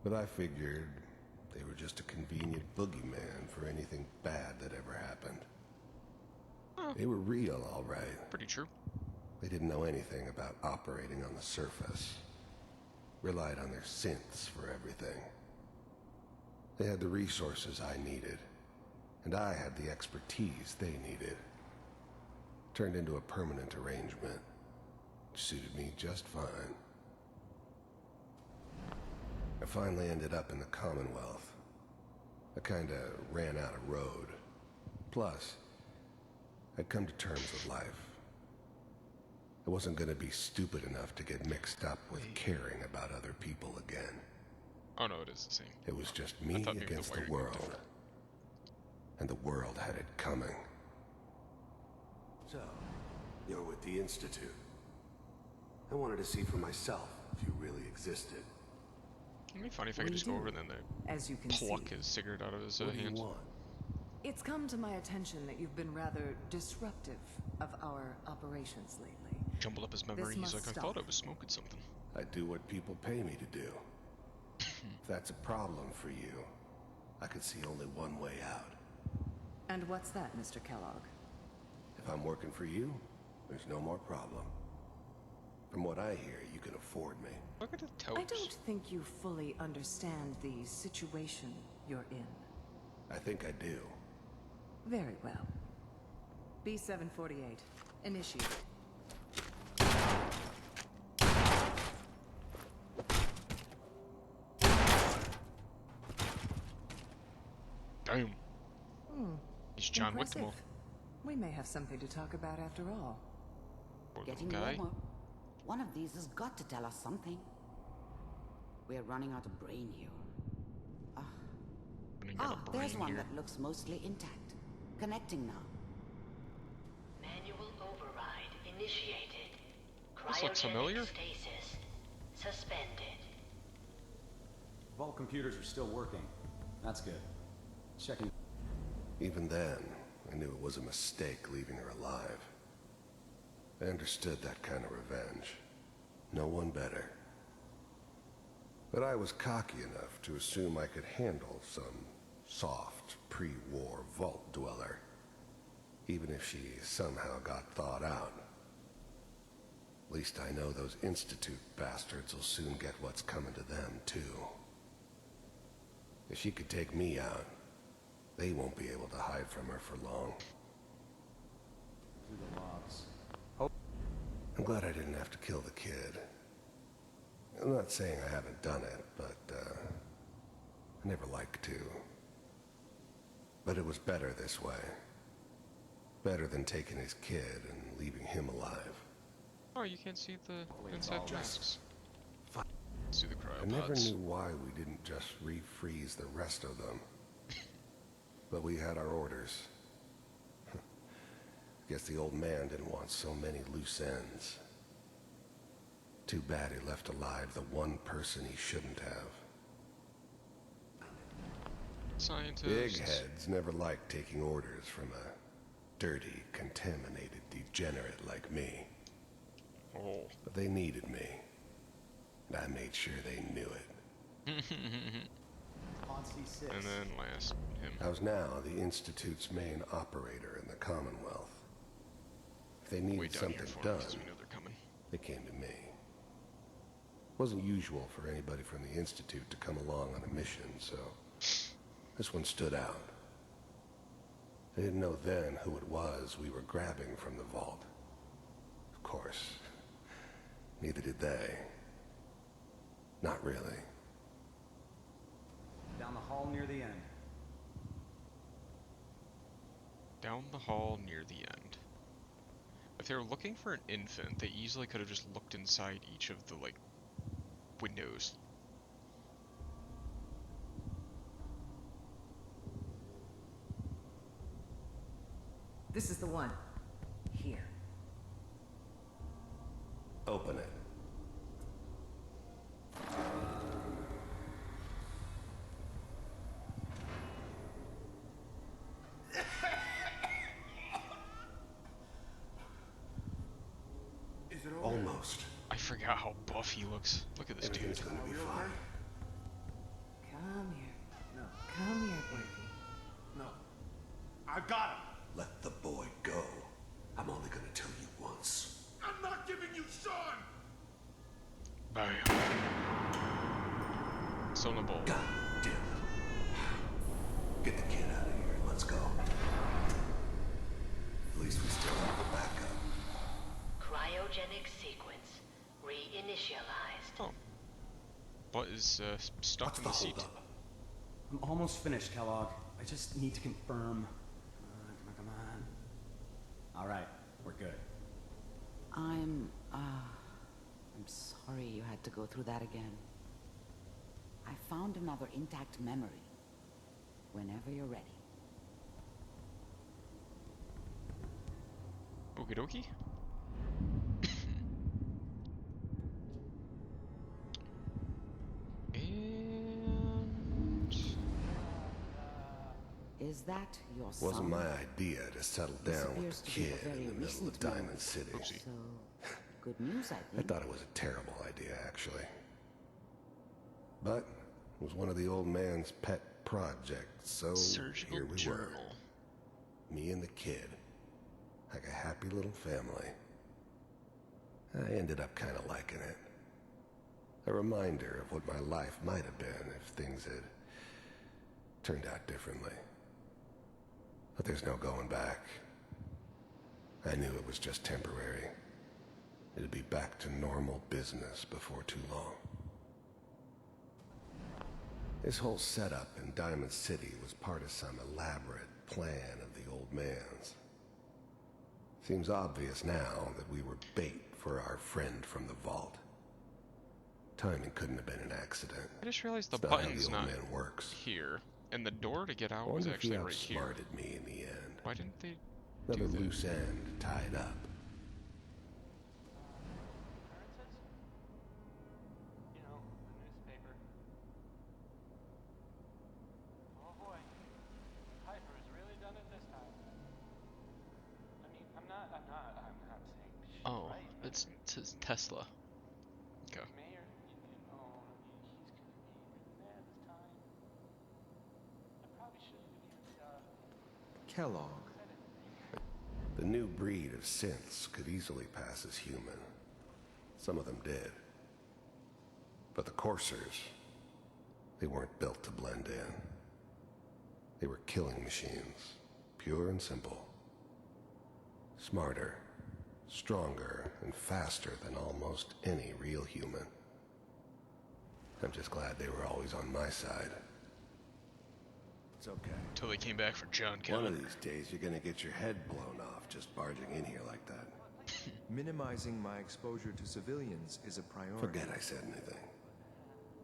but I figured they were just a convenient boogeyman for anything bad that ever happened. They were real, all right. Pretty true. They didn't know anything about operating on the surface. Relied on their synths for everything. They had the resources I needed, and I had the expertise they needed. Turned into a permanent arrangement, which suited me just fine. I finally ended up in the Commonwealth. I kinda ran out of road. Plus, I'd come to terms with life. I wasn't gonna be stupid enough to get mixed up with caring about other people again. Oh no, it is the same. It was just me against the world. And the world had it coming. So, you're with the Institute. I wanted to see for myself if you really existed. It'd be funny if I could just go over and then As you can pluck see. his cigarette out of his What do you hand. want? It's come to my attention that you've been rather disruptive of our operations lately. Jumbled up his memory. He's like, I thought I was smoking something. I do what people pay me to do. If that's a problem for you, I could see only one way out. And what's that, Mr. Kellogg? If I'm working for you, there's no more problem. From what I hear, you can afford me. Look at the toes. I don't think you fully understand the situation you're in. I think I do. Very well. B-748. Initiate. Damn. He's John Wick. Impressive. We may have something to talk about after all. Getting warmer. One of these has got to tell us something. We're running out of brain here. There's one that looks mostly intact. Connecting now. Manual override initiated. This looks familiar. Stasis suspended. Vault computers are still working. That's good. Checking. Even then, I knew it was a mistake leaving her alive. I understood that kind of revenge. No one better. But I was cocky enough to assume I could handle some soft, pre-war vault dweller, even if she somehow got thawed out. At least I know those Institute bastards will soon get what's coming to them, too. If she could take me out, they won't be able to hide from her for long. Through the logs. I'm glad I didn't have to kill the kid. I'm not saying I haven't done it, but, I never liked to. But it was better this way. Better than taking his kid and leaving him alive. Oh, you can't see the inside masks. See the cryopods. I never knew why we didn't just refreeze the rest of them. But we had our orders. Guess the old man didn't want so many loose ends. Too bad he left alive the one person he shouldn't have. scientists. Big heads never liked taking orders from a dirty, contaminated degenerate like me. Oh. But they needed me, and I made sure they knew it. And then last, him. I was now the Institute's main operator in the Commonwealth. If they needed something done, they came to me. It wasn't usual for anybody from the Institute to come along on a mission, so this one stood out. I didn't know then who it was we were grabbing from the vault. Of course, neither did they. Not really. Down the hall near the end. Down the hall near the end. If they were looking for an infant, they easily could have just looked inside each of the, like, windows. This is the one. Here. Open it. Almost. I forgot how buff he looks. Look at this dude. Everything's gonna be fine. Come here. No. Come here, baby. No. I got him. Let the boy go. I'm only gonna tell you once. I'm not giving you Sean! Bam. Sonable. God damn it. Get the kid out of here. Let's go. At least we still have the backup. Cryogenic sequence reinitialized. Oh. What is stuck in the seat? I'm almost finished, Kellogg. I just need to confirm. Come on. All right, we're good. I'm sorry you had to go through that again. I found another intact memory. Whenever you're ready. Okie dokie. Is that your son? Wasn't my idea to settle down with the kid in the middle of Diamond City. So, good news, I I think. thought it was a terrible idea, actually. But it was one of the old man's pet projects, so Surgical here we journal. were. Me and the kid. Like a happy little family. I ended up kind of liking it. A reminder of what my life might have been if things had turned out differently. But there's no going back. I knew it was just temporary. It'd be back to normal business before too long. This whole setup in Diamond City was part of some elaborate plan of the old man's. Seems obvious now that we were bait for our friend from the vault. Timing couldn't have been an accident. I just realized the It's not how button's the old not man works. here, and the door to get out I was wonder if he actually right here. outsmarted me in the end. Why didn't they Another do that? loose end tied up. Oh, it's Tesla. Okay. Kellogg. The new breed of synths could easily pass as human. Some of them did. But the coursers, they weren't built to blend in. They were killing machines, pure and simple. Smarter, stronger, and faster than almost any real human. I'm just glad they were always on my side. It's okay. Until they came back for John Connor. One of these days, you're gonna get your head blown off just barging in here like that. Minimizing my exposure to civilians is a priority. Forget I said anything.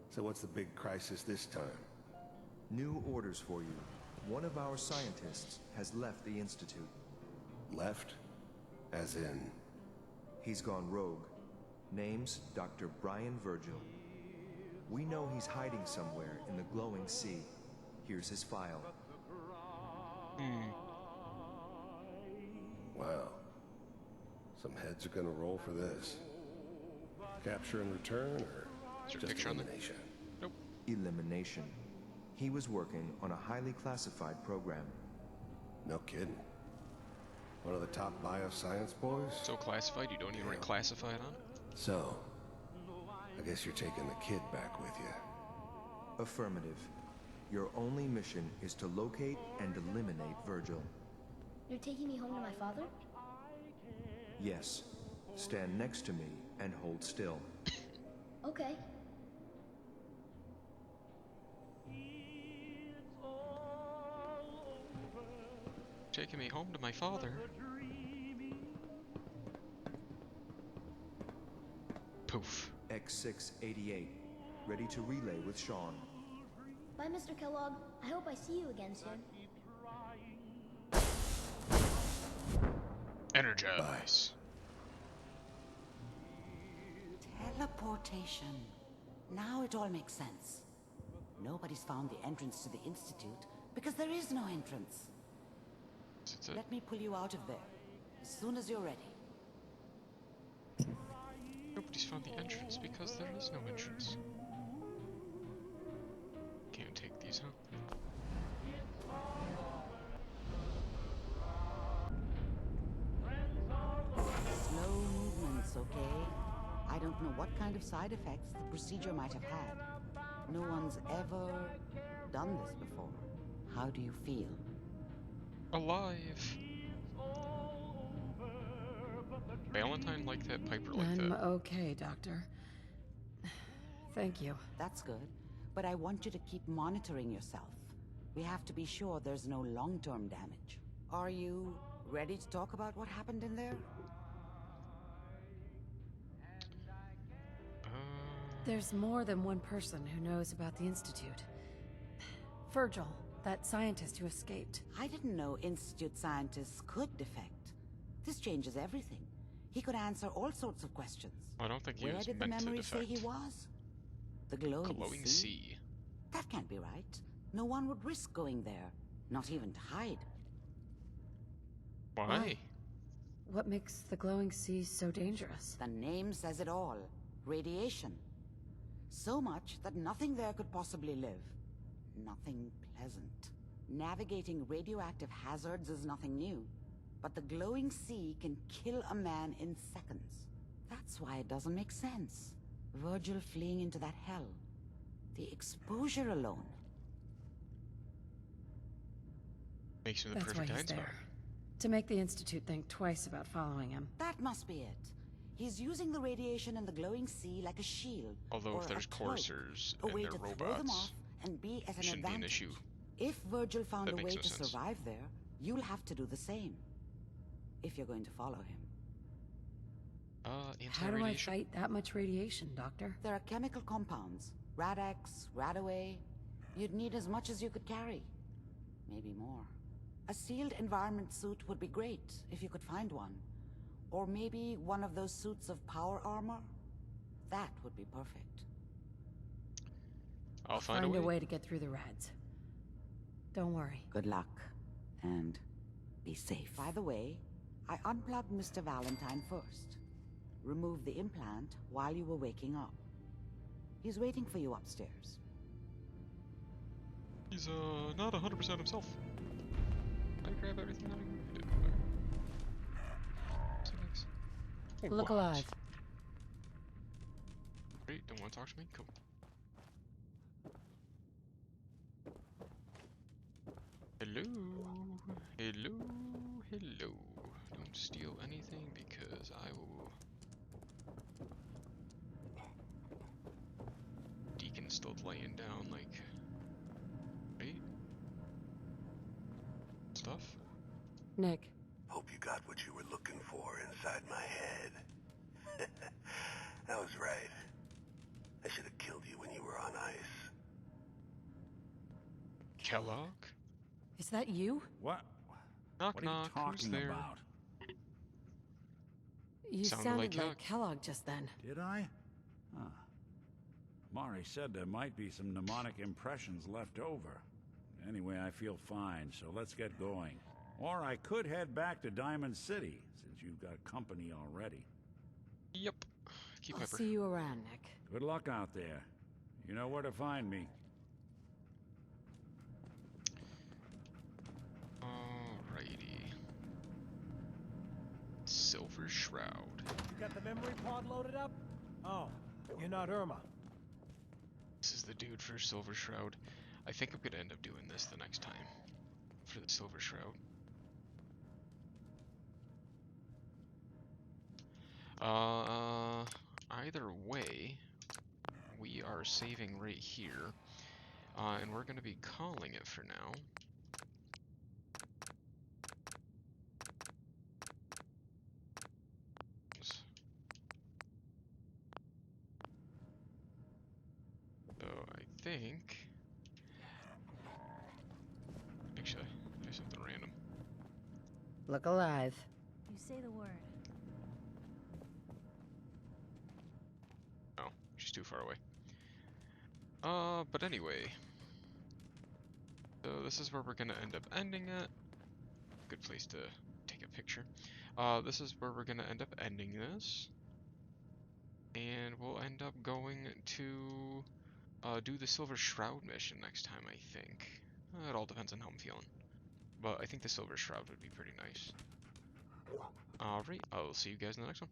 So what's the big crisis this time? New orders for you. One of our scientists has left the Institute. Left? As in? He's gone rogue. Name's Dr. Brian Virgil. We know he's hiding somewhere in the glowing sea. Here's his file. Wow. Some heads are gonna roll for this. Capture and return, or just elimination? Nope. Elimination. He was working on a highly classified program. No kidding. One of the top bioscience boys? So classified you don't even reclassify it on? So, I guess you're taking the kid back with you. Affirmative. Your only mission is to locate and eliminate Virgil. You're taking me home to my father? Yes. Stand next to me and hold still. Okay. Taking me home to my father. Poof. X688. Ready to relay with Sean. Bye, Mr. Kellogg. I hope I see you again soon. Energize. Teleportation. Now it all makes sense. Nobody's found the entrance to the Institute because there is no entrance. Let me pull you out of there as soon as you're ready. Nobody's found the entrance because there is no entrance. Can't take these, huh? Slow movements, okay? I don't know what kind of side effects the procedure might have had. No one's ever done this before. How do you feel? Alive. Valentine liked that Piper like I'm that. okay, Doctor. Thank you. That's good, but I want you to keep monitoring yourself. We have to be sure there's no long-term damage. Are you ready to talk about what happened in there? There's more than one person who knows about the Institute. Virgil, that scientist who escaped. I didn't know Institute scientists could defect. This changes everything. He could answer all sorts of questions. I don't think he Where was did the meant to memory say defect. he was? The glowing, sea. That can't be right. No one would risk going there, not even to hide. Why? What makes the glowing sea so dangerous? The name says it all. Radiation. So much that nothing there could possibly live. Nothing pleasant. Navigating radioactive hazards is nothing new. But the glowing sea can kill a man in seconds. That's why it doesn't make sense. Virgil fleeing into that hell. The exposure alone. Makes him the That's why perfect he's Einstein. there. To make the Institute think twice about following him. That must be it. He's using the radiation in the glowing sea like a shield. Although or if there's a cloak, coursers a and way they're to throw them off robots, and be at it an shouldn't be an advantage. issue. If Virgil found That a makes way no to sense. survive there, you'll have to do the same. If you're going to follow him. How do I Anti-radiation? fight that much radiation, Doctor? There are chemical compounds. Rad-X, Radaway. You'd need as much as you could carry. Maybe more. A sealed environment suit would be great, if you could find one. Or maybe one of those suits of power armor? That would be perfect. I'll find a way. to get through the rads. Don't worry. Good luck. And be safe. By the way, I unplugged Mr. Valentine first. Removed the implant while you were waking up. He's waiting for you upstairs. He's not 100% himself. Did I grab everything that I did? So nice. Oh, Look wow. alive. Great, don't want to talk to me? Cool. Hello, hello, hello. Don't steal anything because I will. Deacon's still laying down, like. Wait. Stuff? Nick. Hope you got what you were looking for inside my head. I was right. I should have killed you when you were on ice. Kellogg? Is that you? What? Knock What are you knock, who's talking there? about? You sounded like Kellogg just then. Did I? Huh. Mari said there might be some mnemonic impressions left over. Anyway, I feel fine, so let's get going. Or I could head back to Diamond City, since you've got company already. Yep. Keep I'll Piper. see you around, Nick. Good luck out there. You know where to find me. Alrighty. Silver Shroud. You got the memory pod loaded up? Oh, you're not Irma. This is the dude for Silver Shroud. I think I'm gonna end up doing this the next time for the Silver Shroud. Either way, we are saving right here, and we're gonna be calling it for now. So I think, actually, do something random. Look alive. You say the word. Oh, she's too far away. But anyway. So this is where we're gonna end up ending it. Good place to take a picture. This is where we're gonna end up ending this. And we'll end up going to do the Silver Shroud mission next time, I think. It all depends on how I'm feeling. But I think the Silver Shroud would be pretty nice. Alright, I'll see you guys in the next one.